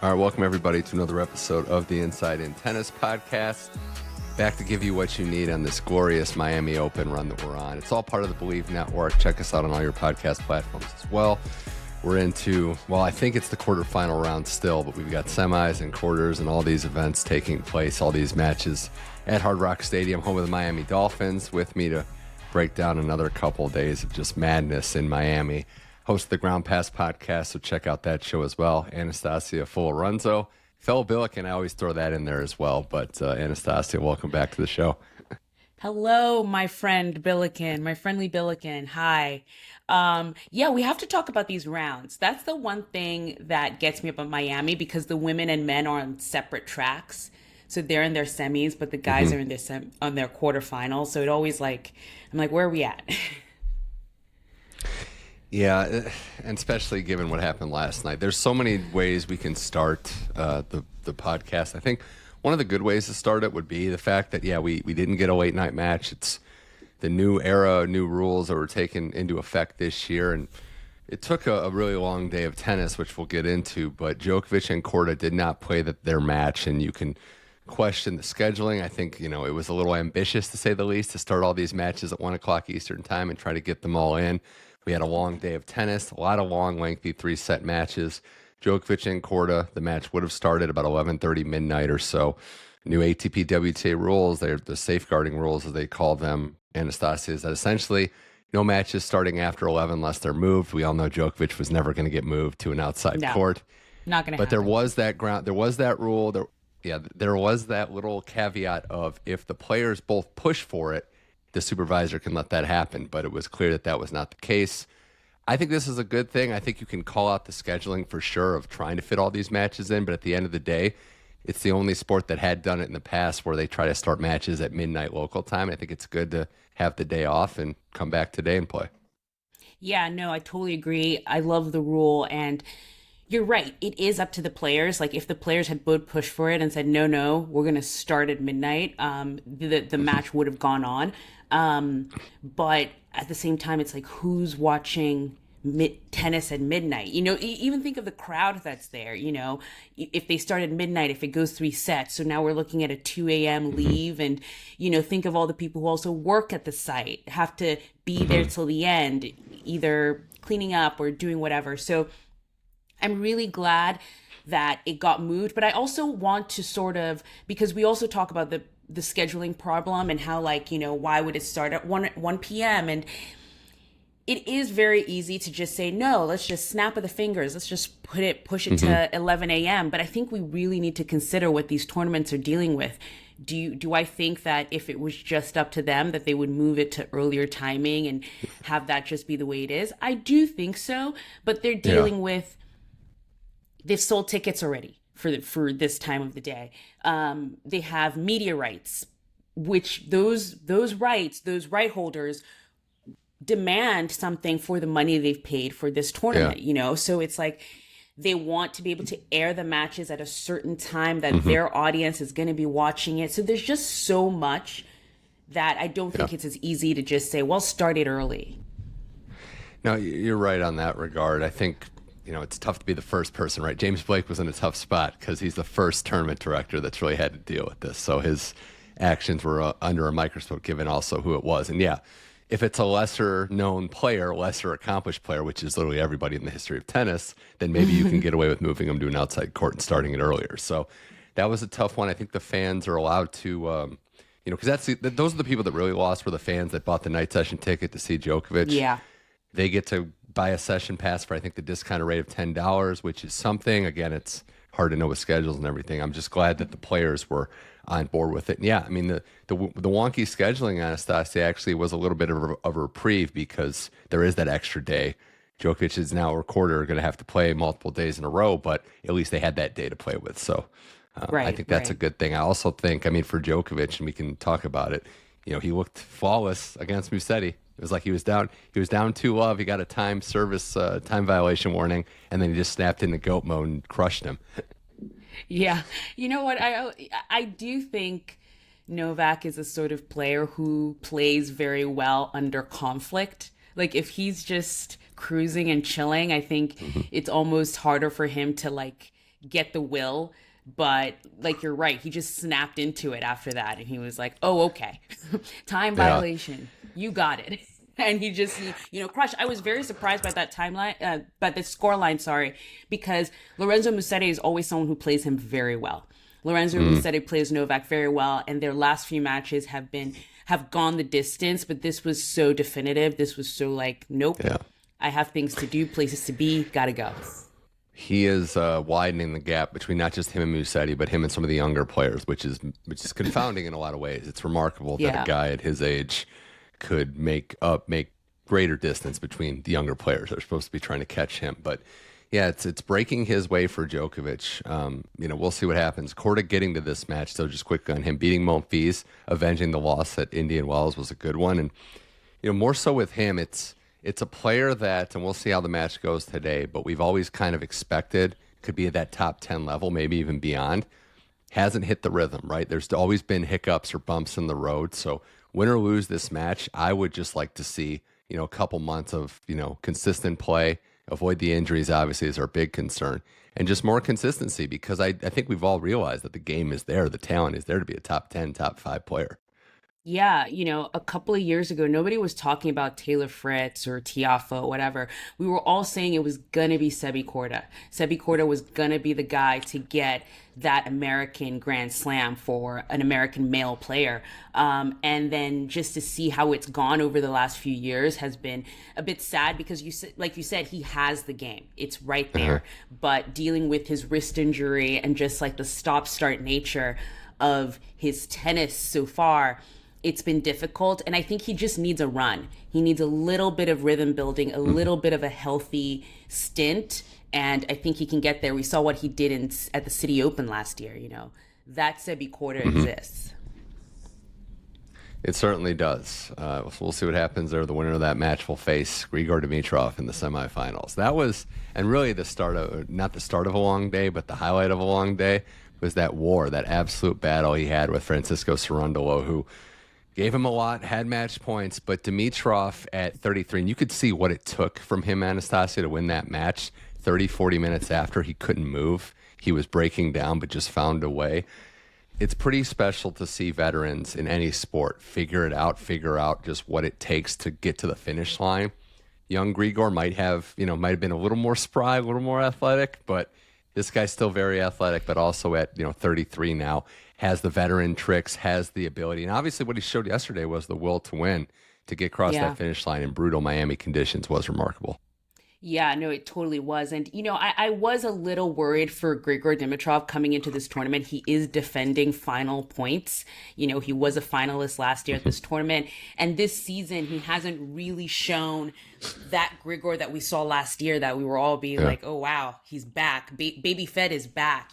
All right, welcome everybody to another episode of the Inside In Tennis Podcast. Back to give you what you need on this glorious Miami Open run that we're on. It's all part of the Believe Network. Check us out on all your podcast platforms as well. We're into, well, I think it's the quarterfinal round still, but we've got semis and quarters and all these events taking place, all these matches at Hard Rock Stadium, home of the Miami Dolphins. With me to break down another couple of days of just madness in Miami. Host of the Ground Pass podcast, so check out that show as well. Anastasia Folorunso, fellow Billiken, I always throw that in there as well. But Anastasia, welcome back to the show. Hello, my friend Billiken, my friendly Billiken. Hi. Yeah, we have to talk about these rounds. That's the one thing that gets me about Miami, because the women and men are on separate tracks. So they're in their semis, but the guys are in their on their quarterfinals. So it always I'm like, where are we at? Yeah, and especially given what happened last night. There's so many ways we can start the podcast. I think one of the good ways to start it would be the fact that, we didn't get a late night match. It's the new era, new rules that were taken into effect this year. And it took a really long day of tennis, which we'll get into. But Djokovic and Korda did not play their match, and you can question the scheduling. I think, it was a little ambitious, to say the least, to start all these matches at 1 o'clock Eastern time and try to get them all in. We had a long day of tennis, a lot of long, lengthy 3-set matches. Djokovic and Korda, the match would have started about 11:30 midnight or so. New ATP WTA rules, they're the safeguarding rules as they call them, Anastasia, is that essentially no matches starting after 11 unless they're moved. We all know Djokovic was never going to get moved to an outside court. Not going to happen. But there was that rule. There was that little caveat of if the players both push for it, the supervisor can let that happen, but it was clear that was not the case. I think this is a good thing. I think you can call out the scheduling for sure of trying to fit all these matches in, but at the end of the day, it's the only sport that had done it in the past where they try to start matches at midnight local time. I think it's good to have the day off and come back today and play. Yeah, no, I totally agree. I love the rule, and you're right. It is up to the players. Like, if the players had both pushed for it and said, no, we're going to start at midnight, the match would have gone on. But at the same time, it's like, who's watching tennis at midnight? Even think of the crowd that's there. If they start at midnight, if it goes 3 sets, so now we're looking at a 2 a.m. leave, and think of all the people who also work at the site, have to be there till the end, either cleaning up or doing whatever. So I'm really glad that it got moved, but I also want to because we also talk about the scheduling problem and how, why would it start at 1 p.m. and it is very easy to just say, no, let's just snap of the fingers. Let's just push it to 11 a.m. But I think we really need to consider what these tournaments are dealing with. Do I think that if it was just up to them that they would move it to earlier timing and have that just be the way it is? I do think so, but they're dealing with, they've sold tickets already for this time of the day. They have media rights, which those right holders demand something for the money they've paid for this tournament, So it's like they want to be able to air the matches at a certain time that their audience is going to be watching it. So there's just so much that I don't think it's as easy to just say, well, start it early. No, you're right on that regard. I think, it's tough to be the first person, right? James Blake was in a tough spot because he's the first tournament director that's really had to deal with this. So his actions were under a microscope, given also who it was. And if it's a lesser known player, lesser accomplished player, which is literally everybody in the history of tennis, then maybe you can get away with moving them to an outside court and starting it earlier. So that was a tough one. I think the fans are allowed to, because those are the people that really lost, were the fans that bought the night session ticket to see Djokovic. Yeah. They get to buy a session pass for, I think, the discounted rate of $10, which is something. Again, it's hard to know with schedules and everything. I'm just glad that the players were on board with it. And the wonky scheduling, Anastasia, actually was a little bit of a reprieve because there is that extra day. Djokovic is now, or Korda, are going to have to play multiple days in a row, but at least they had that day to play with. So I think that's a good thing. I also think, for Djokovic, and we can talk about it, he looked flawless against Musetti. It was like he was down 2-love. He got a time violation warning, and then he just snapped into goat mode and crushed him. Yeah. You know what? I do think Novak is a sort of player who plays very well under conflict. Like, if he's just cruising and chilling, I think it's almost harder for him to get the will. But like you're right, he just snapped into it after that, and he was like, "Oh, okay, time Yeah. violation, you got it." And he just, crushed. I was very surprised by that timeline, by the scoreline. Sorry, because Lorenzo Musetti is always someone who plays him very well. Lorenzo Musetti plays Novak very well, and their last few matches have gone the distance. But this was so definitive. This was so like, nope. Yeah. I have things to do, places to be, gotta go. He is widening the gap between not just him and Musetti, but him and some of the younger players, which is confounding in a lot of ways. It's remarkable that a guy at his age could make greater distance between the younger players that are supposed to be trying to catch him. But yeah, it's breaking his way for Djokovic. We'll see what happens. Korda getting to this match, so just quickly on him beating Monfils, avenging the loss at Indian Wells was a good one. And more so with him, it's a player that, and we'll see how the match goes today, but we've always kind of expected could be at that top 10 level, maybe even beyond. Hasn't hit the rhythm, right? There's always been hiccups or bumps in the road. So win or lose this match, I would just like to see, a couple months of, consistent play, avoid the injuries, obviously, is our big concern, and just more consistency, because I think we've all realized that the game is there. The talent is there to be a top 10, top 5 player. Yeah, a couple of years ago, nobody was talking about Taylor Fritz or Tiafoe, whatever. We were all saying it was going to be Sebi Korda. Sebi Korda was going to be the guy to get that American Grand Slam for an American male player. And then just to see how it's gone over the last few years has been a bit sad, because like you said, he has the game. It's right there. But dealing with his wrist injury and just like the stop-start nature of his tennis so far, it's been difficult, and I think he just needs a run. He needs a little bit of rhythm building, a little bit of a healthy stint, and I think he can get there. We saw what he did at the City Open last year. That Sebi Korda exists. It certainly does. We'll see what happens there. The winner of that match will face Grigor Dimitrov in the semifinals. That was, and really not the start of a long day, but the highlight of a long day was that war, that absolute battle he had with Francisco Cerundolo, who gave him a lot, had match points, but Dimitrov at 33, and you could see what it took from him, Anastasia, to win that match. 30, 40 minutes after, he couldn't move. He was breaking down, but just found a way. It's pretty special to see veterans in any sport figure out just what it takes to get to the finish line. Young Grigor might have been a little more spry, a little more athletic, but this guy's still very athletic, but also at 33 now, has the veteran tricks, has the ability. And obviously what he showed yesterday was the will to win, to get across that finish line in brutal Miami conditions was remarkable. Yeah, no, it totally was. And, I was a little worried for Grigor Dimitrov coming into this tournament. He is defending final points. He was a finalist last year at this tournament. And this season, he hasn't really shown that Grigor that we saw last year, that we were all being like, oh, wow, he's back. Baby Fed is back.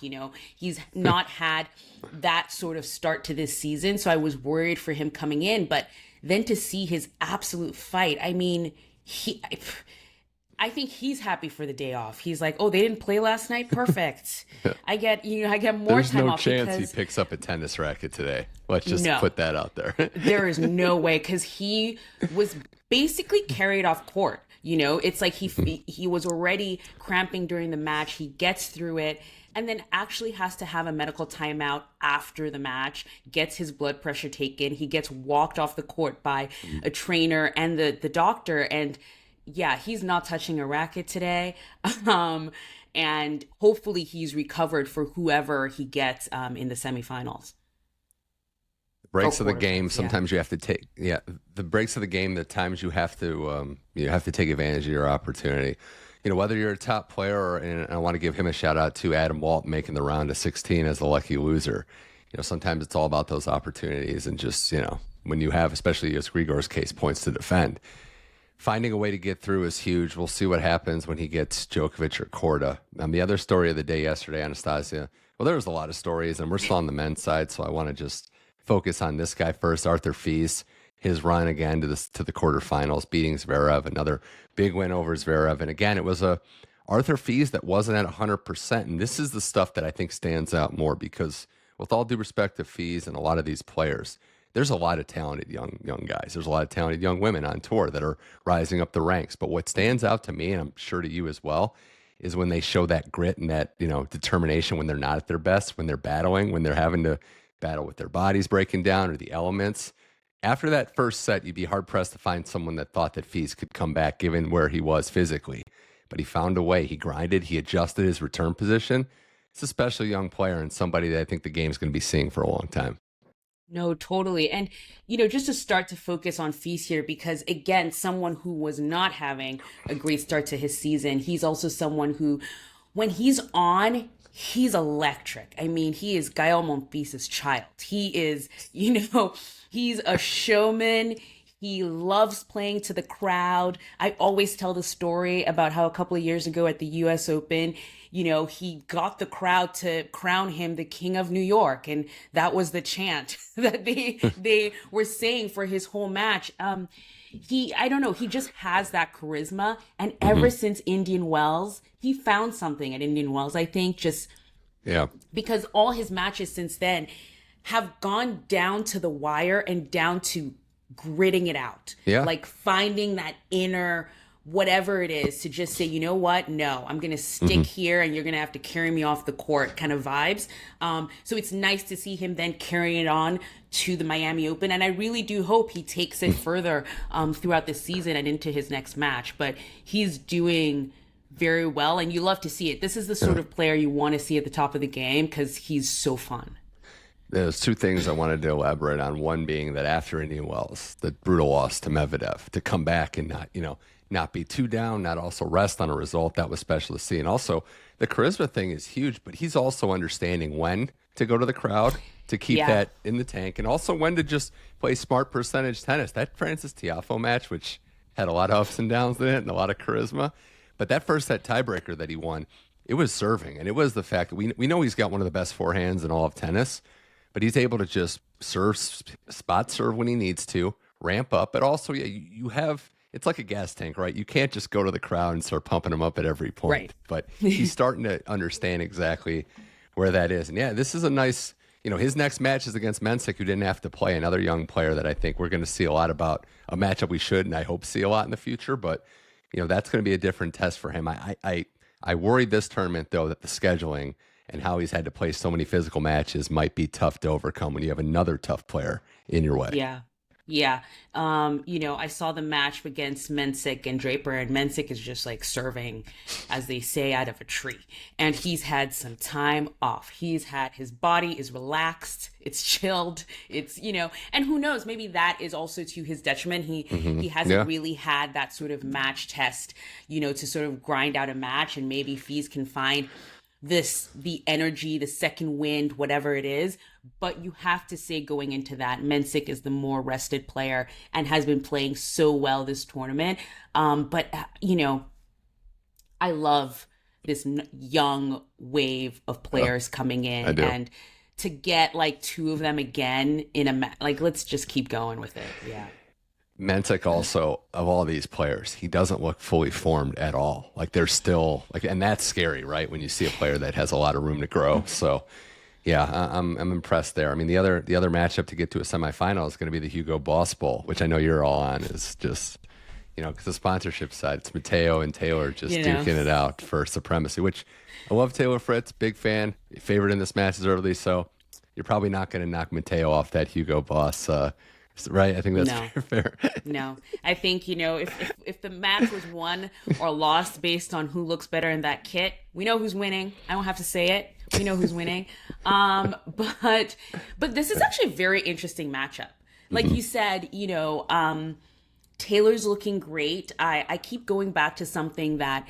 He's not had that sort of start to this season. So I was worried for him coming in. But then to see his absolute fight, I mean, I think he's happy for the day off. He's like, oh, they didn't play last night? Perfect. I get more There's time no off. chance he picks up a tennis racket today. Let's just put that out there. There is no way, because he was basically carried off court. It's like he was already cramping during the match. He gets through it and then actually has to have a medical timeout after the match, gets his blood pressure taken. He gets walked off the court by a trainer and the doctor, and yeah, he's not touching a racket today. And hopefully he's recovered for whoever he gets in the semifinals. Breaks of the game, sometimes you have to take, the breaks of the game, the times you have to take advantage of your opportunity. Whether you're a top player, and I want to give him a shout out to Adam Walt making the round of 16 as a lucky loser. Sometimes it's all about those opportunities, and just, when you have, especially as Grigor's case, points to defend. Finding a way to get through is huge. We'll see what happens when he gets Djokovic or Korda. The other story of the day yesterday, Anastasia, well, there was a lot of stories, and we're still on the men's side, so I want to just focus on this guy first, Arthur Fils, his run again to the quarterfinals, beating Zverev, another big win over Zverev. And again, it was a Arthur Fils that wasn't at 100%, and this is the stuff that I think stands out more, because with all due respect to Fils and a lot of these players, there's a lot of talented young guys. There's a lot of talented young women on tour that are rising up the ranks. But what stands out to me, and I'm sure to you as well, is when they show that grit and that, determination when they're not at their best, when they're battling, when they're having to battle with their bodies breaking down or the elements. After that first set, you'd be hard-pressed to find someone that thought that Fils could come back given where he was physically. But he found a way. He grinded. He adjusted his return position. It's a special young player and somebody that I think the game's going to be seeing for a long time. No, totally. And, just to start to focus on Fils here, because again, someone who was not having a great start to his season, he's also someone who, when he's on, he's electric. I mean, he is Gael Monfils' child. He is, he's a showman. He loves playing to the crowd. I always tell the story about how a couple of years ago at the US Open, he got the crowd to crown him the King of New York. And that was the chant that they were saying for his whole match. I don't know, he just has that charisma. And ever since Indian Wells, he found something at Indian Wells, I think, because all his matches since then have gone down to the wire and down to gritting it out. Like finding that inner whatever it is to just say, you know what? No, I'm going to stick here and you're going to have to carry me off the court kind of vibes. So it's nice to see him then carrying it on to the Miami Open. And I really do hope he takes it further throughout the season and into his next match. But he's doing very well and you love to see it. This is the sort of player you want to see at the top of the game because he's so fun. There's two things I wanted to elaborate on. One being that after Indian Wells, the brutal loss to Medvedev, to come back and not be too down, not also rest on a result, that was special to see. And also, the charisma thing is huge, but he's also understanding when to go to the crowd, to keep that in the tank, and also when to just play smart percentage tennis. That Francis Tiafoe match, which had a lot of ups and downs in it and a lot of charisma, but that first set tiebreaker that he won, it was serving, and it was the fact that we know he's got one of the best forehands in all of tennis, but he's able to just spot serve when he needs to, ramp up. But also, you have, it's like a gas tank, right? You can't just go to the crowd and start pumping him up at every point. Right. But he's starting to understand exactly where that is. And this is a nice, his next match is against Mensik, who didn't have to play, another young player that I think we're going to see a lot about, a matchup we should, and I hope see a lot in the future. But, that's going to be a different test for him. I worried this tournament, though, that the scheduling and how he's had to play so many physical matches might be tough to overcome when you have another tough player in your way. Yeah. I saw the match against Mensik and Draper, and Mensik is just like serving, as they say, out of a tree. And he's had some time off. His body is relaxed. It's chilled. It's, and who knows, maybe that is also to his detriment. He hasn't really had that sort of match test, to sort of grind out a match, and maybe Fils can find the energy, the second wind, whatever it is. But you have to say going into that, Mensik is the more rested player and has been playing so well this tournament. But I love this young wave of players coming in. And to get like two of them again in a match, like, let's just keep going with it. Yeah. Mensik also, of all these players, he doesn't look fully formed at all. Like, they're still and that's scary, right? When you see a player that has a lot of room to grow. So, I'm impressed there. I mean, the other matchup to get to a semifinal is going to be the Hugo Boss Bowl, which I know you're all on. Is just, because the sponsorship side, it's Matteo and Taylor just duking it out for supremacy. Which I love Taylor Fritz, big fan, favorite in this match as early. So you're probably not going to knock Matteo off that Hugo Boss. Right, I think that's fair. No, I think if the match was won or lost based on who looks better in that kit, we know who's winning. I don't have to say it. We know who's winning. But this is actually a very interesting matchup. Like you said, Taylor's looking great. I keep going back to something that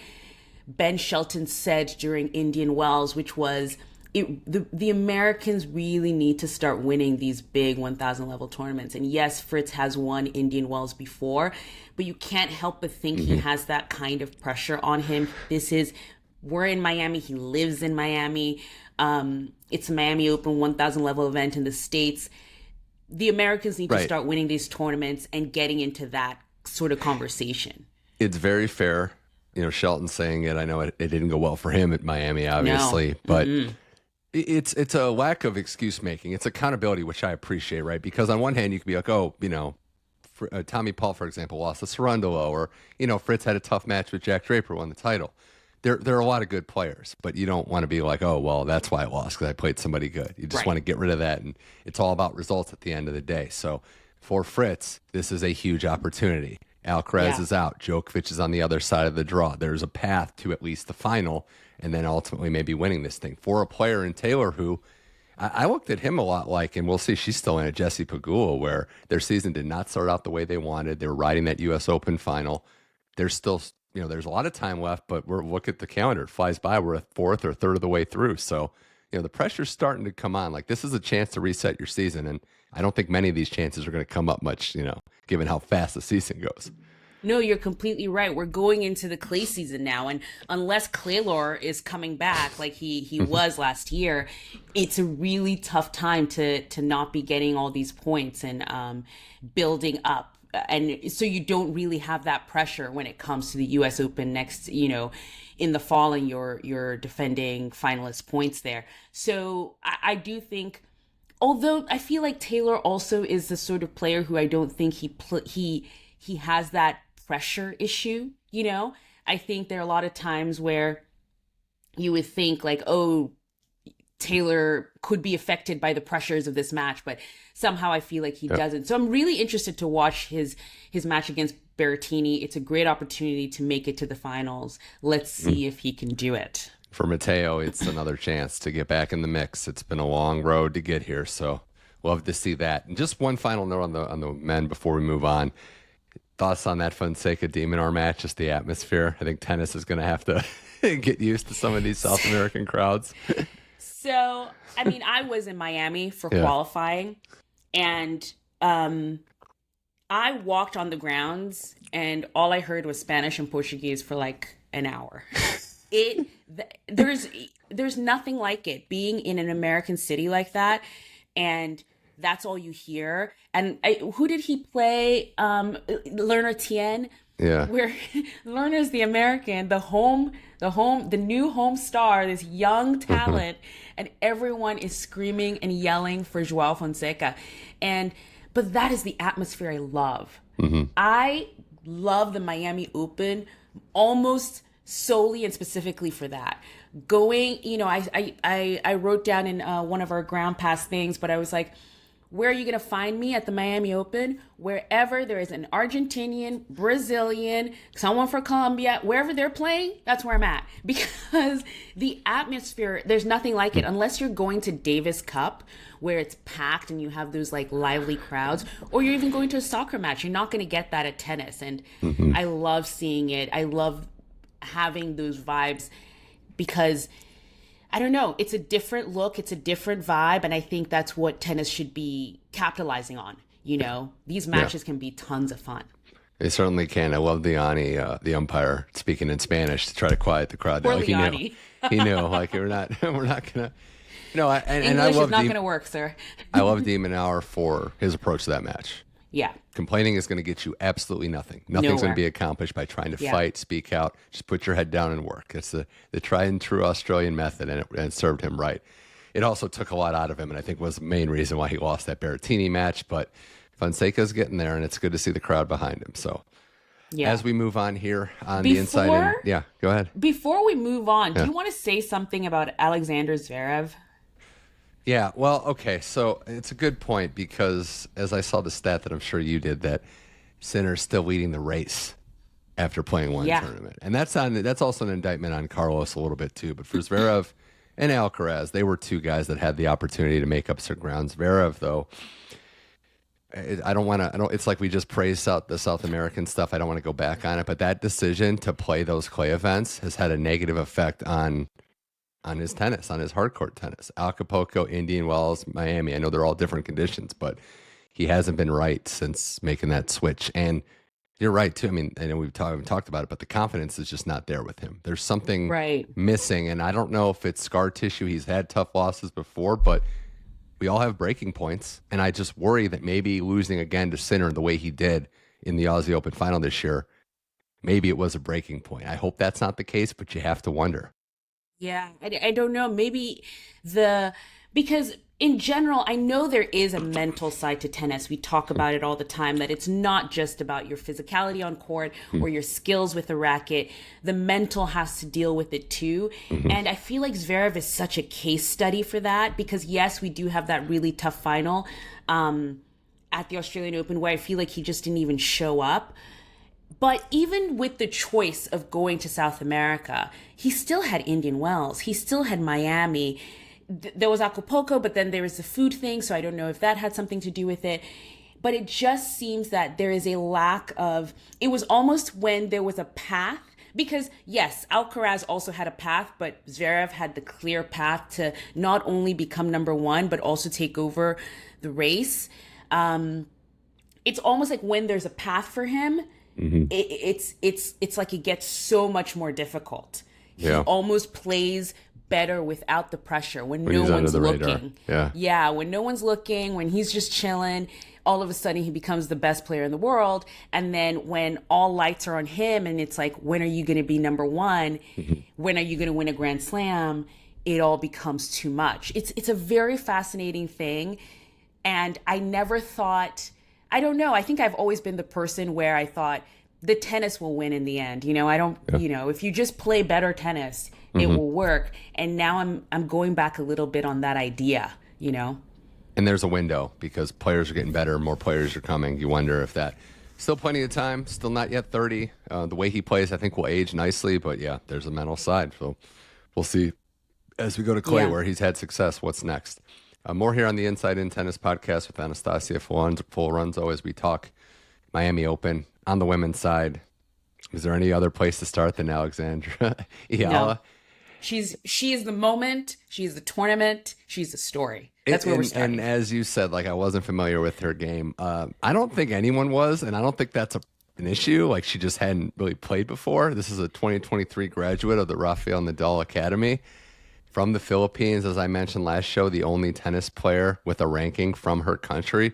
Ben Shelton said during Indian Wells, which was, the Americans really need to start winning these big 1,000 level tournaments. And yes, Fritz has won Indian Wells before, but you can't help but think he has that kind of pressure on him. We're in Miami. He lives in Miami. It's a Miami Open 1,000 level event in the States. The Americans need to start winning these tournaments and getting into that sort of conversation. It's very fair. Shelton saying it. I know it didn't go well for him at Miami, obviously, but it's a lack of excuse making. It's accountability, which I appreciate, right? Because on one hand, you could be like, Tommy Paul, for example, lost to Sarandolo, or Fritz had a tough match with Jack Draper, won the title. there are a lot of good players, but you don't want to be like, oh, well, that's why I lost, because I played somebody good. You just want to get rid of that, and it's all about results at the end of the day. So for Fritz, this is a huge opportunity. Alcaraz is out. Djokovic is on the other side of the draw. There's a path to at least the final, and then ultimately maybe winning this thing. For a player in Taylor who I looked at him a lot like, and we'll see, she's still in it, Jessica Pegula, where their season did not start out the way they wanted. They were riding that U.S. Open final. There's still, there's a lot of time left, but look at the calendar. It flies by. We're a fourth or third of the way through. So, the pressure's starting to come on. Like, this is a chance to reset your season, and I don't think many of these chances are going to come up much, given how fast the season goes. No, you're completely right. We're going into the clay season now, and unless Claylor is coming back like he was last year, it's a really tough time to not be getting all these points and building up. And so you don't really have that pressure when it comes to the U.S. Open next, in the fall, and you're defending finalist points there. So I do think, although I feel like Taylor also is the sort of player who I don't think he has that pressure issue. I think there are a lot of times where you would think like, oh, Taylor could be affected by the pressures of this match, but somehow I feel like he doesn't. So I'm really interested to watch his match against Berrettini. It's a great opportunity to make it to the finals. Let's see if he can do it. For Matteo, it's another chance to get back in the mix. It's been a long road to get here, so love to see that. And just one final note on the men before we move on. Thoughts on that Fonseca De Minaur match, just the atmosphere? I think tennis is going to have to get used to some of these South American crowds. So, I mean, I was in Miami for qualifying, and I walked on the grounds, and all I heard was Spanish and Portuguese for like an hour. There's nothing like it, being in an American city like that, and that's all you hear. And who did he play? Lerner Tien. Yeah. Where Lerner's the American, the new home star, this young talent, and everyone is screaming and yelling for Joao Fonseca. But that is the atmosphere I love. I love the Miami Open almost solely and specifically for that. Going, I wrote down in one of our ground pass things, but I was like, where are you going to find me at the Miami Open? Wherever there is an Argentinian, Brazilian, someone from Colombia, wherever they're playing, that's where I'm at. Because the atmosphere, there's nothing like it. Unless you're going to Davis Cup, where it's packed and you have those like lively crowds, or you're even going to a soccer match. You're not going to get that at tennis. And I love seeing it. I love having those vibes because I don't know, it's a different look, it's a different vibe, and I think that's what tennis should be capitalizing on. These matches can be tons of fun. They certainly can. I love Diani, the umpire, speaking in Spanish to try to quiet the crowd down. He knew, like we're not gonna. English is not gonna work, sir. I love De Minaur for his approach to that match. Yeah. Complaining is going to get you absolutely nothing. Nothing's going to be accomplished by trying to fight, speak out. Just put your head down and work. It's the tried and true Australian method, and it served him right. It also took a lot out of him, and I think was the main reason why he lost that Berrettini match. But Fonseca's getting there, and it's good to see the crowd behind him. So as we move on here on the inside. Go ahead. Before we move on, do you want to say something about Alexander Zverev? Yeah, well, okay, so it's a good point because as I saw the stat that I'm sure you did, that Sinner's still leading the race after playing one tournament. And that's also an indictment on Carlos a little bit too. But for Zverev and Alcaraz, they were two guys that had the opportunity to make up some ground. Zverev, though, it's like we just praised the South American stuff. I don't want to go back on it, but that decision to play those clay events has had a negative effect on his tennis, on his hardcourt tennis. Acapulco, Indian Wells, Miami. I know they're all different conditions, but he hasn't been right since making that switch. And you're right, too. I mean, I know we've talked about it, but the confidence is just not there with him. There's something missing, and I don't know if it's scar tissue. He's had tough losses before, but we all have breaking points, and I just worry that maybe losing again to Sinner the way he did in the Aussie Open final this year, maybe it was a breaking point. I hope that's not the case, but you have to wonder. Yeah, I don't know. Maybe because in general, I know there is a mental side to tennis. We talk about it all the time, that it's not just about your physicality on court or your skills with the racket. The mental has to deal with it too. And I feel like Zverev is such a case study for that, because yes, we do have that really tough final at the Australian Open where I feel like he just didn't even show up. But even with the choice of going to South America, he still had Indian Wells. He still had Miami. There was Acapulco, but then there was the food thing, so I don't know if that had something to do with it. But it just seems that there is a lack of, it was almost when there was a path, because yes, Alcaraz also had a path, but Zverev had the clear path to not only become number one, but also take over the race. It's almost like when there's a path for him, it's like it gets so much more difficult. He almost plays better without the pressure when no one's looking. Yeah, when no one's looking, when he's just chilling, all of a sudden he becomes the best player in the world. And then when all lights are on him and it's like, when are you going to be number one? When are you going to win a Grand Slam? It all becomes too much. It's a very fascinating thing. And I never thought, I don't know, I think I've always been the person where I thought the tennis will win in the end. You know, I don't, you know, if you just play better tennis, it will work. And now I'm going back a little bit on that idea, you know. And there's a window because players are getting better, more players are coming. You wonder if that, still plenty of time, still not yet 30. The way he plays, I think, will age nicely. But yeah, there's a mental side. So we'll see as we go to clay where he's had success, what's next. More here on the Inside In Tennis podcast with Anastasia Folorunso as we talk Miami Open on the women's side. Is there any other place to start than Alexandra Eala? No. She is the moment. She's the tournament. She's the story. That's where we're starting. And as you said, like, I wasn't familiar with her game. I don't think anyone was, and I don't think that's an issue. Like, she just hadn't really played before. This is a 2023 graduate of the Rafael Nadal Academy from the Philippines. As I mentioned last show, the only tennis player with a ranking from her country.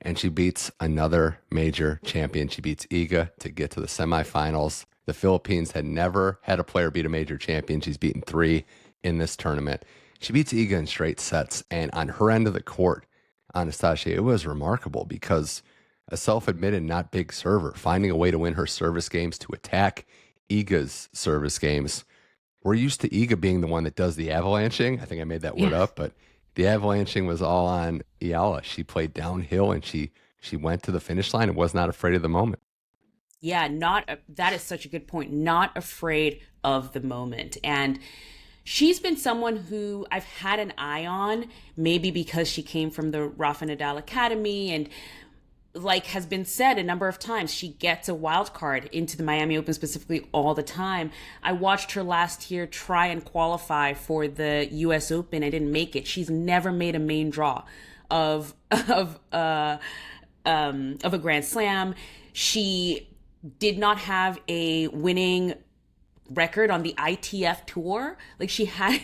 And she beats another major champion. She beats Iga to get to the semifinals. The Philippines had never had a player beat a major champion. She's beaten 3 in this tournament. She beats Iga in straight sets. And on her end of the court, Anastasia, it was remarkable because a self-admitted not big server, finding a way to win her service games, to attack Iga's service games. We're used to Iga being the one that does the avalanching. I think I made that word up, but the avalanching was all on Eala. She played downhill and she went to the finish line and was not afraid of the moment. Yeah, that is such a good point. Not afraid of the moment. And she's been someone who I've had an eye on, maybe because she came from the Rafa Nadal Academy and, like has been said a number of times, she gets a wild card into the Miami Open specifically all the time. I watched her last year try and qualify for the US Open. I didn't make it. She's never made a main draw of a Grand Slam. She did not have a winning record on the ITF tour. Like she had,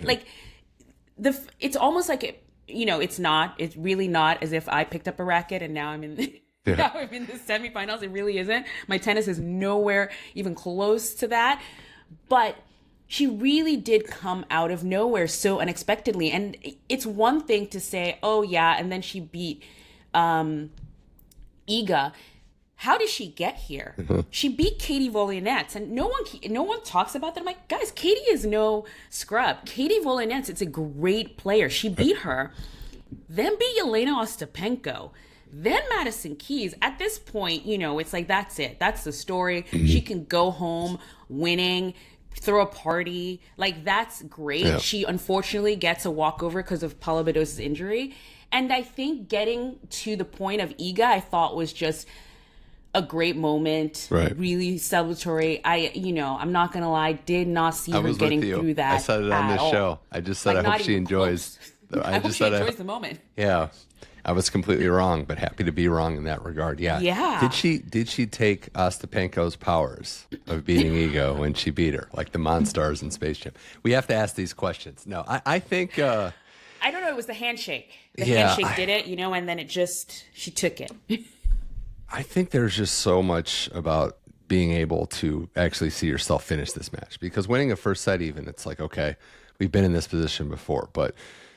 like it's almost like it. You know, it's really not as if I picked up a racket and now I'm in now I'm in the semifinals. It really isn't. My tennis is nowhere even close to that. But she really did come out of nowhere so unexpectedly. And it's one thing to say, oh yeah, and then she beat Iga. How did she get here? She beat Katie Volynets, and no one talks about that. I'm like, guys, Katie is no scrub. Katie Volynets, it's a great player. She beat her, then beat Elena Ostapenko, then Madison Keys. At this point, you know, it's like, that's it. That's the story. She can go home winning, throw a party. Like, that's great. Yeah. She unfortunately gets a walkover because of Paula Badosa's injury. And I think getting to the point of Iga, I thought was just a great moment, really celebratory. I'm not going to lie, did not see her getting through that. I said it on this show. I just said, like, I hope she enjoys. I hope she enjoys the moment. Yeah. I was completely wrong, but happy to be wrong in that regard. Yeah. Did she take Ostapenko's powers of beating Iga when she beat her, like the Monstars in Space Jam? We have to ask these questions. No, I think... I don't know. It was the handshake. The handshake did it, and then she took it. I think there's just so much about being able to actually see yourself finish this match, because winning a first set, even, it's like, okay, we've been in this position before, but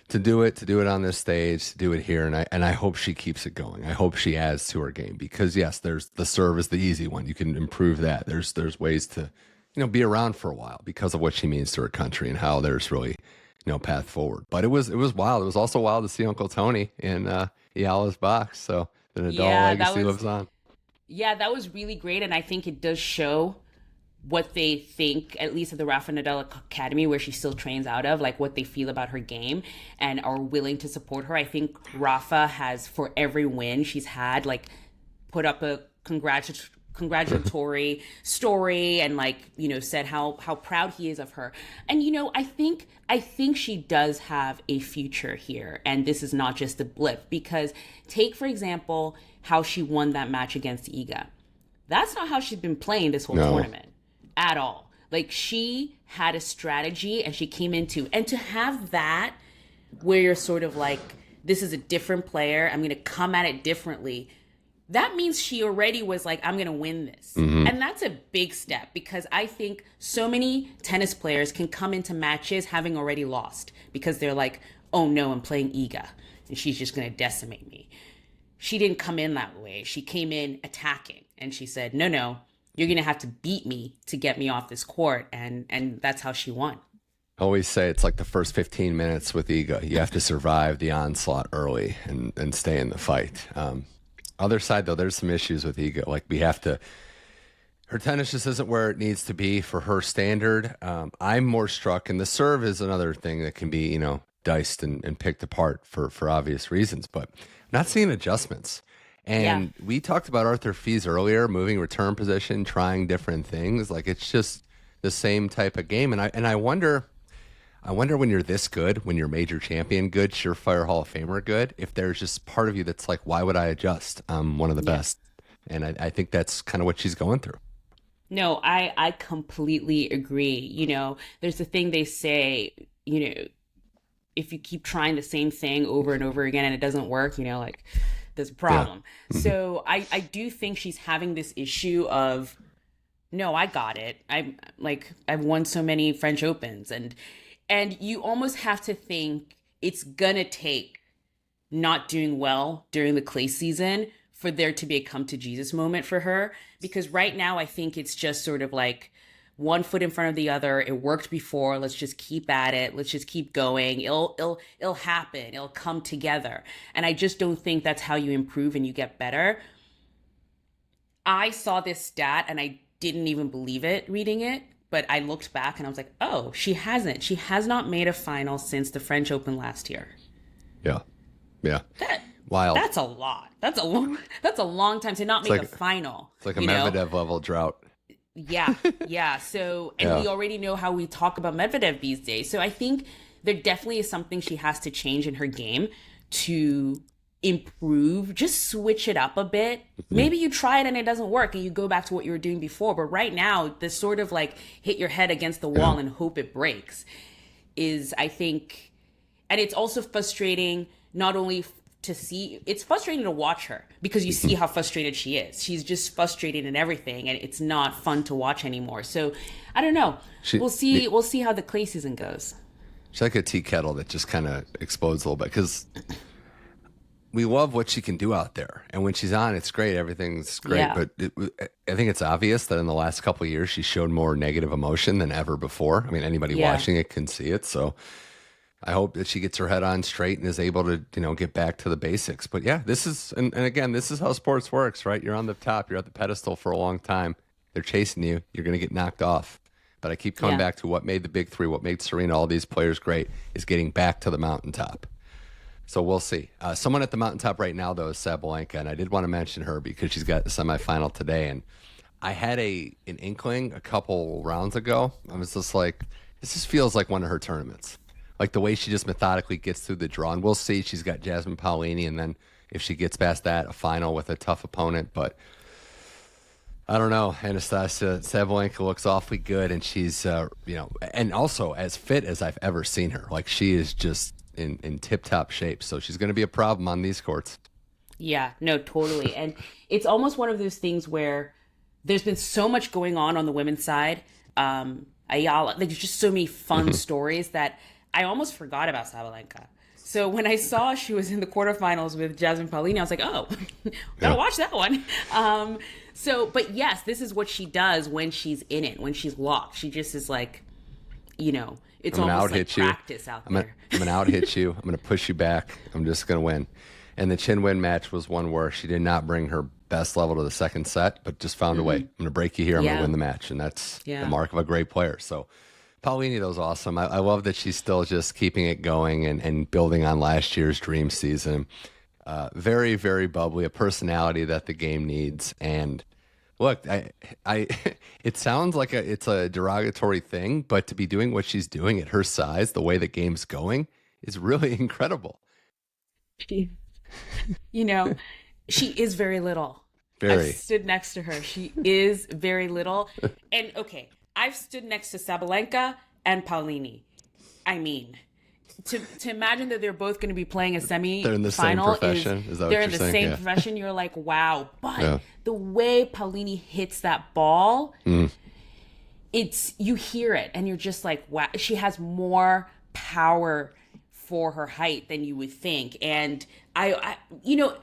to do it on this stage, to do it here, and I hope she keeps it going. I hope she adds to her game because yes, there's the serve is the easy one. You can improve that. There's ways to, be around for a while because of what she means to her country and how there's really path forward. But it was wild. It was also wild to see Uncle Tony in Eala'S box. So the Nadal legacy lives on. Yeah, that was really great, and I think it does show what they think, at least at the Rafa Nadal Academy, where she still trains out of, like what they feel about her game and are willing to support her. I think Rafa has, for every win she's had, like put up a congratulatory story and said how proud he is of her. And I think she does have a future here, and this is not just a blip, because take for example how she won that match against Iga. That's not how she's been playing this whole tournament at all. Like, she had a strategy and she came into, and to have that where you're sort of like, this is a different player, I'm going to come at it differently. That means she already was like, I'm going to win this. Mm-hmm. And that's a big step, because I think so many tennis players can come into matches having already lost because they're like, oh no, I'm playing Iga and she's just going to decimate me. She didn't come in that way. She came in attacking and she said, no, you're going to have to beat me to get me off this court. And that's how she won. I always say it's like the first 15 minutes with Iga. You have to survive the onslaught early and stay in the fight. Other side, though, there's some issues with Iga. Like, her tennis just isn't where it needs to be for her standard. I'm more struck, and the serve is another thing that can be, diced and picked apart for obvious reasons. But I'm not seeing adjustments. And we talked about Arthur Fils earlier, moving return position, trying different things. Like, it's just the same type of game. And I wonder when you're this good, when you're major champion good, surefire Hall of Famer good, if there's just part of you that's like, why would I adjust? I'm one of the best. And I think that's kind of what she's going through. No, I completely agree. There's a thing they say, if you keep trying the same thing over and over again and it doesn't work, there's a problem. Yeah. Mm-hmm. So I do think she's having this issue of, no, I got it. I've won so many French Opens, and you almost have to think it's gonna take not doing well during the clay season for there to be a come to Jesus moment for her. Because right now I think it's just sort of like one foot in front of the other. It worked before. Let's just keep at it. Let's just keep going. It'll happen. It'll come together. And I just don't think that's how you improve and you get better. I saw this stat and I didn't even believe it reading it, but I looked back and I was like, oh, she hasn't. She has not made a final since the French Open last year. Yeah. Wild. That's a lot. That's a long time to not make a final. It's like a Medvedev level drought. Yeah. So, and we already know how we talk about Medvedev these days. So I think there definitely is something she has to change in her game to improve, just switch it up a bit. Mm-hmm. Maybe you try it and it doesn't work and you go back to what you were doing before. But right now, this sort of like hit your head against the wall and hope it breaks is, I think, and it's also frustrating not only to see, it's frustrating to watch her because you see how frustrated she is. She's just frustrated in everything and it's not fun to watch anymore. So I don't know. We'll see how the clay season goes. She's like a tea kettle that just kind of explodes a little bit because we love what she can do out there. And when she's on, it's great. Everything's great. Yeah. But I think it's obvious that in the last couple of years, she showed more negative emotion than ever before. I mean, anybody watching it can see it. So I hope that she gets her head on straight and is able to, get back to the basics. But yeah, this is, and again, this is how sports works, right? You're on the top, you're at the pedestal for a long time. They're chasing you. You're going to get knocked off. But I keep coming back to what made the big three, what made Serena, all these players great, is getting back to the mountaintop. So we'll see. Someone at the mountaintop right now, though, is Sabalenka. And I did want to mention her because she's got the semifinal today. And I had an inkling a couple rounds ago. I was just like, this just feels like one of her tournaments. Like the way she just methodically gets through the draw. And we'll see. She's got Jasmine Paolini. And then if she gets past that, a final with a tough opponent. But I don't know. Anastasia Sabalenka looks awfully good. And she's, and also as fit as I've ever seen her. Like she is just in tip-top shape. So she's going to be a problem on these courts. Yeah, no, totally. And it's almost one of those things where there's been so much going on the women's side. Eala, there's just so many fun stories that I almost forgot about Sabalenka. So when I saw she was in the quarterfinals with Jasmine Paolini, I was like, oh, gotta watch that one. But yes, this is what she does when she's in it, when she's locked. She just is like, it's almost like practice out there. I'm going to out-hit you. I'm going to push you back. I'm just going to win. And the Chin-Win match was one where she did not bring her best level to the second set, but just found a way. I'm going to break you here. I'm going to win the match. And that's the mark of a great player. So Paolini, that was awesome. I love that she's still just keeping it going and building on last year's dream season. Very, very bubbly, a personality that the game needs. And look, it sounds like it's a derogatory thing, but to be doing what she's doing at her size, the way the game's going, is really incredible. She is very little. Very. I've stood next to her. She is very little. And okay, I've stood next to Sabalenka and Paolini. I mean, to imagine that they're both going to be playing a semi-final. They're in the same profession. Is that what you're saying? They're in the same profession. You're like, wow. But the way Paolini hits that ball, you hear it, and you're just like, wow. She has more power for her height than you would think. And I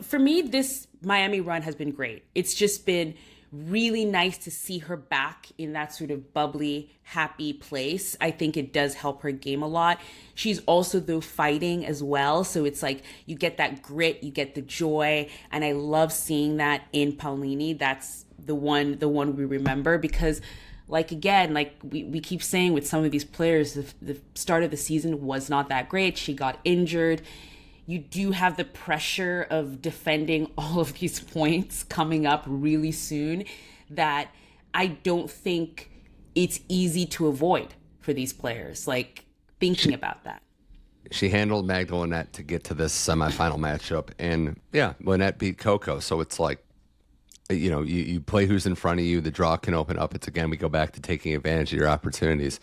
for me, this Miami run has been great. It's just been really nice to see her back in that sort of bubbly, happy place. I think it does help her game a lot. She's also, though, fighting as well. So it's like you get that grit, you get the joy. And I love seeing that in Paolini. That's the one we remember because again, we keep saying with some of these players, the start of the season was not that great. She got injured. You do have the pressure of defending all of these points coming up really soon that I don't think it's easy to avoid for these players, thinking about that. She handled Magda Linette to get to this semifinal matchup. And Linette beat Coco. So it's like, you play who's in front of you. The draw can open up. It's, again, we go back to taking advantage of your opportunities.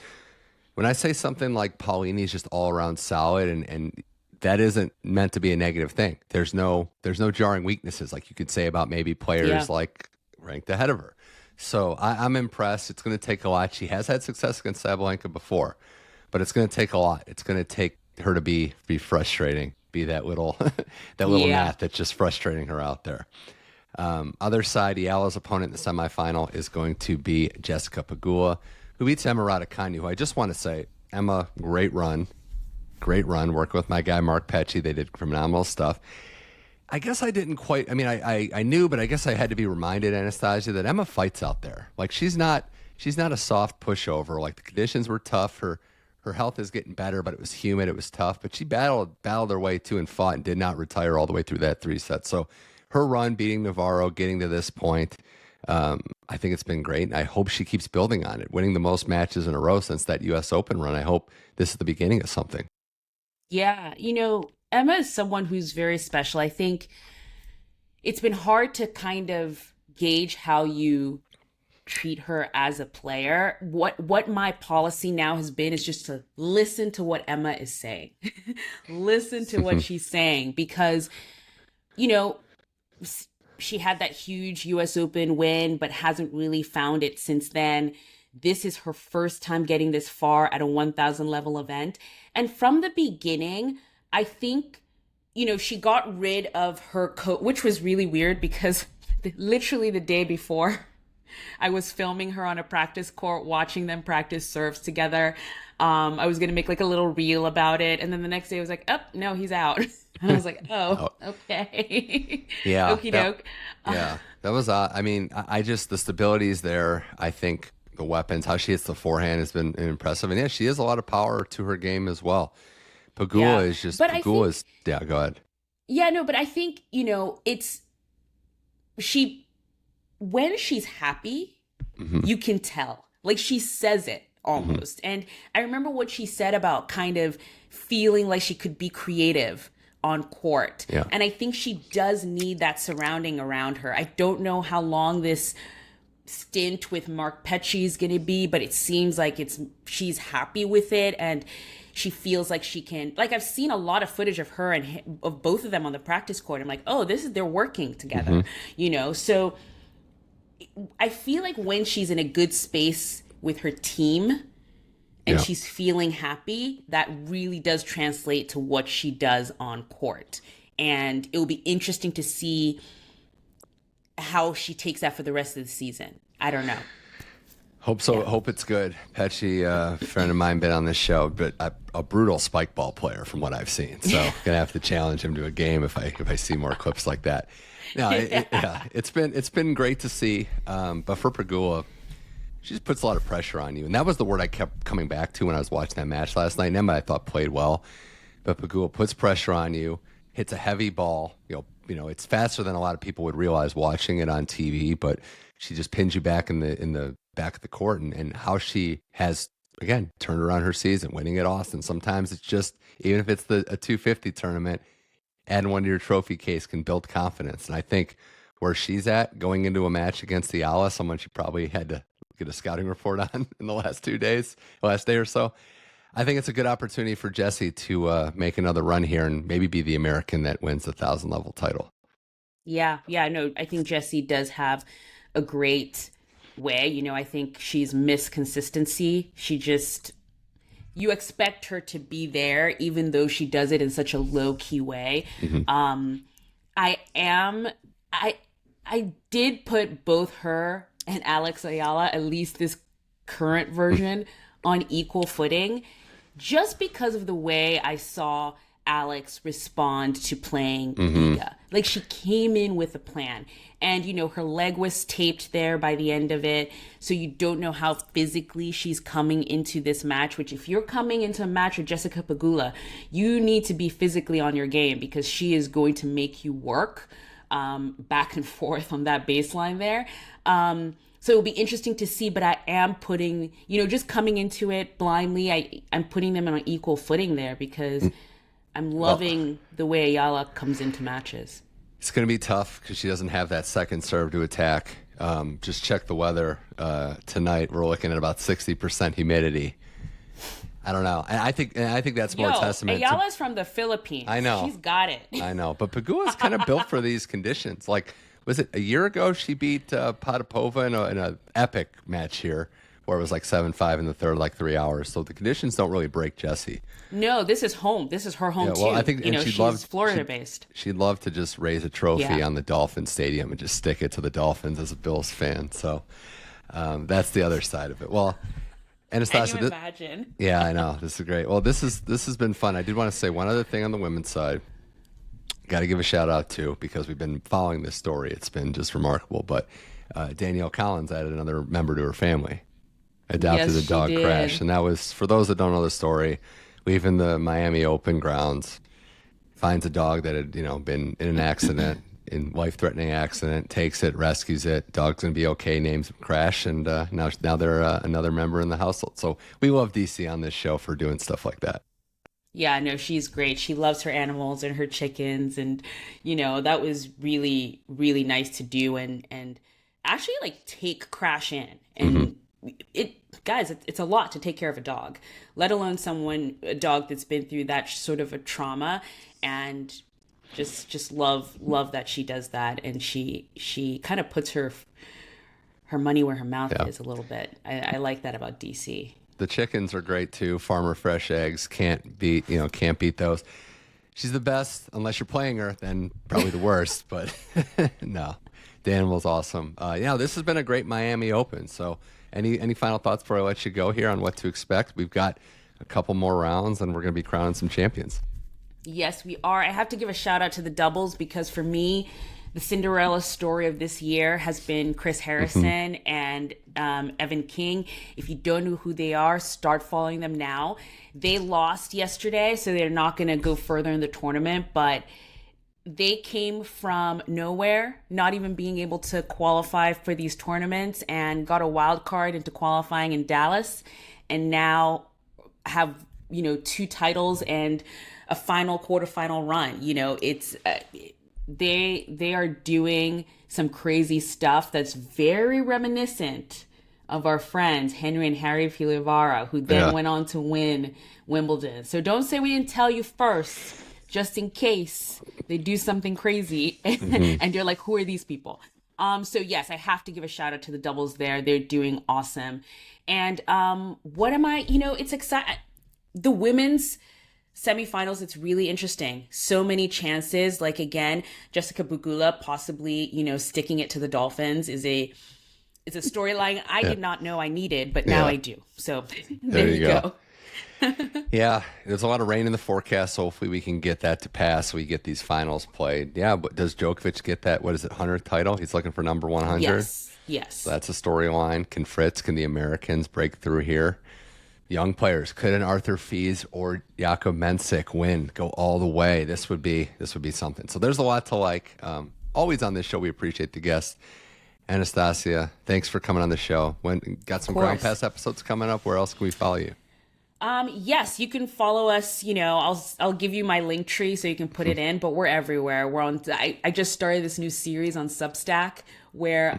When I say something like Paolini's just all around solid and that isn't meant to be a negative thing. There's no jarring weaknesses like you could say about maybe players like ranked ahead of her. So I'm impressed. It's going to take a lot. She has had success against Sabalenka before, but it's going to take a lot. It's going to take her to be frustrating, be that little gnat that's just frustrating her out there. Other side, Eala'S opponent in the semifinal is going to be Jessica Pegula, who beats Emma Raducanu, who I just want to say, Emma, great run, working with my guy Mark Pecci. They did phenomenal stuff. I guess I didn't quite, I knew, but I guess I had to be reminded, Anastasia, that Emma fights out there. She's not a soft pushover. The conditions were tough. Her health is getting better, but it was humid. It was tough, but she battled her way too and fought and did not retire all the way through that 3 sets. So her run, beating Navarro, getting to this point, I think it's been great. And I hope she keeps building on it, winning the most matches in a row since that U.S. Open run. I hope this is the beginning of something. Yeah, Emma is someone who's very special. I think it's been hard to kind of gauge how you treat her as a player. What my policy now has been is just to listen to what Emma is saying. Listen to what she's saying because, she had that huge US Open win, but hasn't really found it since then. This is her first time getting this far at a 1,000 level event. And from the beginning, I think, she got rid of her coach, which was really weird because literally the day before, I was filming her on a practice court, watching them practice serves together. I was going to make a little reel about it. And then the next day I was like, oh, no, he's out. And I was like, oh. Okay. Yeah. Okie doke. That was, I just, the stability is there. I think the weapons, how she hits the forehand has been impressive. And she has a lot of power to her game as well. Pegula is just, go ahead. Yeah, no, but I think, when she's happy, you can tell. She says it almost. And I remember what she said about kind of feeling like she could be creative on court. Yeah. And I think she does need that surrounding around her. I don't know how long this stint with Mark Pecci is going to be, but it seems like she's happy with it and she feels like she can, I've seen a lot of footage of her and of both of them on the practice court. I'm like, oh, they're working together, so I feel like when she's in a good space with her team and she's feeling happy, that really does translate to what she does on court. And it will be interesting to see how she takes that for the rest of the season. I don't know. Hope so. Hope it's good. Petchy, a friend of mine, been on this show, but a brutal spike ball player from what I've seen. So gonna have to challenge him to a game if I see more clips like that. No, it's been great to see. But for Pegula, she just puts a lot of pressure on you, and that was the word I kept coming back to when I was watching that match last night. Nemba, I thought, played well, but Pegula puts pressure on you, hits a heavy ball. You know, it's faster than a lot of people would realize watching it on TV, but she just pins you back in the back of the court, and how she has, again, turned around her season, winning at Austin. Sometimes it's just, even if it's a 250 tournament, adding one to your trophy case can build confidence. And I think where she's at going into a match against the Eala, someone she probably had to get a scouting report on in the last day or so, I think it's a good opportunity for Jessie to make another run here and maybe be the American that wins the 1,000 level title. Yeah, no, I think Jessie does have a great way. You know, I think she's missed consistency. You expect her to be there, even though she does it in such a low key way. I did put both her and Alex Eala, at least this current version, on equal footing, just because of the way I saw Alex respond to playing Iga. Like, she came in with a plan, and her leg was taped there by the end of it, so you don't know how physically she's coming into this match, which, if you're coming into a match with Jessica Pegula, you need to be physically on your game, because she is going to make you work back and forth on that baseline there. So it'll be interesting to see, but I am putting, just coming into it blindly, I'm putting them on an equal footing there, because I'm loving the way Eala comes into matches. It's going to be tough because she doesn't have that second serve to attack. Just check the weather tonight. We're looking at about 60% humidity. I don't know. I think that's more testament. Eala'S from the Philippines. I know. She's got it. I know. But Pegula's kind of built for these conditions. Like, was it a year ago she beat Potapova in an epic match here, where it was like 7-5 in the third, like 3 hours. So the conditions don't really break Jessie. No, this is home. This is her home too. I think she's Florida-based. She'd love to just raise a trophy on the Dolphin Stadium and just stick it to the Dolphins as a Bills fan. So that's the other side of it. Well, Anastasia, can you imagine? Yeah, I know. This is great. Well, this has been fun. I did want to say one other thing on the women's side. Got to give a shout out to, because we've been following this story. It's been just remarkable. But Danielle Collins added another member to her family. Adopted a dog crash. And that was, for those that don't know the story, leaving the Miami Open grounds, finds a dog that had, been in an accident, in life-threatening accident, takes it, rescues it. Dog's going to be okay, names him Crash, and now they're another member in the household. So we love DC on this show for doing stuff like that. Yeah, no, she's great. She loves her animals and her chickens, and that was really, really nice to do, and actually take Crash in. And it's a lot to take care of a dog, let alone a dog that's been through that sort of a trauma, and just love that she does that, and she kind of puts her money where her mouth is a little bit. I like that about DC. The chickens are great too. Farmer Fresh eggs, can't beat those. She's the best, unless you're playing her, then probably the worst. But no, the animal's awesome. This has been a great Miami Open. So any final thoughts before I let you go here on what to expect? We've got a couple more rounds, and we're going to be crowning some champions. Yes, we are. I have to give a shout out to the doubles, because for me, the Cinderella story of this year has been Chris Harrison and Evan King. If you don't know who they are, start following them now. They lost yesterday, so they're not going to go further in the tournament, but they came from nowhere, not even being able to qualify for these tournaments, and got a wild card into qualifying in Dallas, and now have, 2 titles and a quarterfinal run. It's they are doing some crazy stuff that's very reminiscent of our friends Henry and Harry Filivara, who then went on to win Wimbledon. So don't say we didn't tell you first, just in case they do something crazy and you're like, who are these people? So yes, I have to give a shout out to the doubles there. They're doing awesome. And what am I, it's exciting. The women's semifinals, it's really interesting. So many chances. Like again, Jessica Pegula possibly, sticking it to the Dolphins is a storyline I did not know I needed, but now I do. So there you go. Yeah, there's a lot of rain in the forecast. So hopefully we can get that to pass so we get these finals played. Yeah, but does Djokovic get that, 100th title? He's looking for number 100. Yes. So that's a storyline. Can the Americans break through here? Young players, could an Arthur Fils or Jakub Mensik win, go all the way? This would be something. So there's a lot to like. Always on this show, we appreciate the guests. Anastasia, thanks for coming on the show. Got some Ground Pass episodes coming up. Where else can we follow you? Yes, you can follow us. I'll give you my link tree so you can put it in, but we're everywhere. We're on, I just started this new series on Substack where,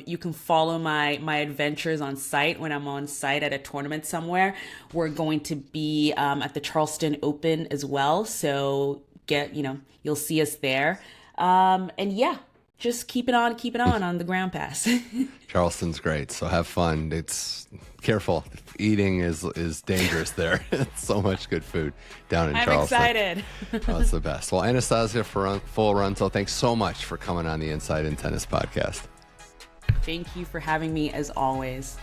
you can follow my adventures on site when I'm on site at a tournament somewhere. We're going to be, at the Charleston Open as well. So you'll see us there. And yeah, just keep it on the Ground Pass. Charleston's great, so have fun. It's careful. Eating is dangerous there. It's so much good food down in Charleston. I'm excited. Oh, it's the best. Well, Anastasia Folorunso, thanks so much for coming on the Inside in Tennis podcast. Thank you for having me, as always.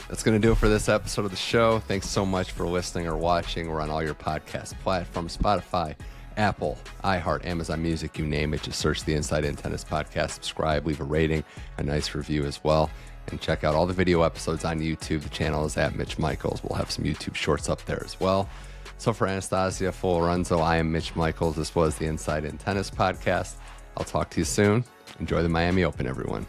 That's going to do it for this episode of the show. Thanks so much for listening or watching. We're on all your podcast platforms, Spotify, Apple, iHeart, Amazon Music, you name it. Just search the Inside in Tennis podcast, subscribe, leave a rating, a nice review as well. And check out all the video episodes on YouTube. The channel is at Mitch Michals. We'll have some YouTube shorts up there as well. So for Anastasia Folorunso, I am Mitch Michals. This was the Inside in Tennis podcast. I'll talk to you soon. Enjoy the Miami Open, everyone.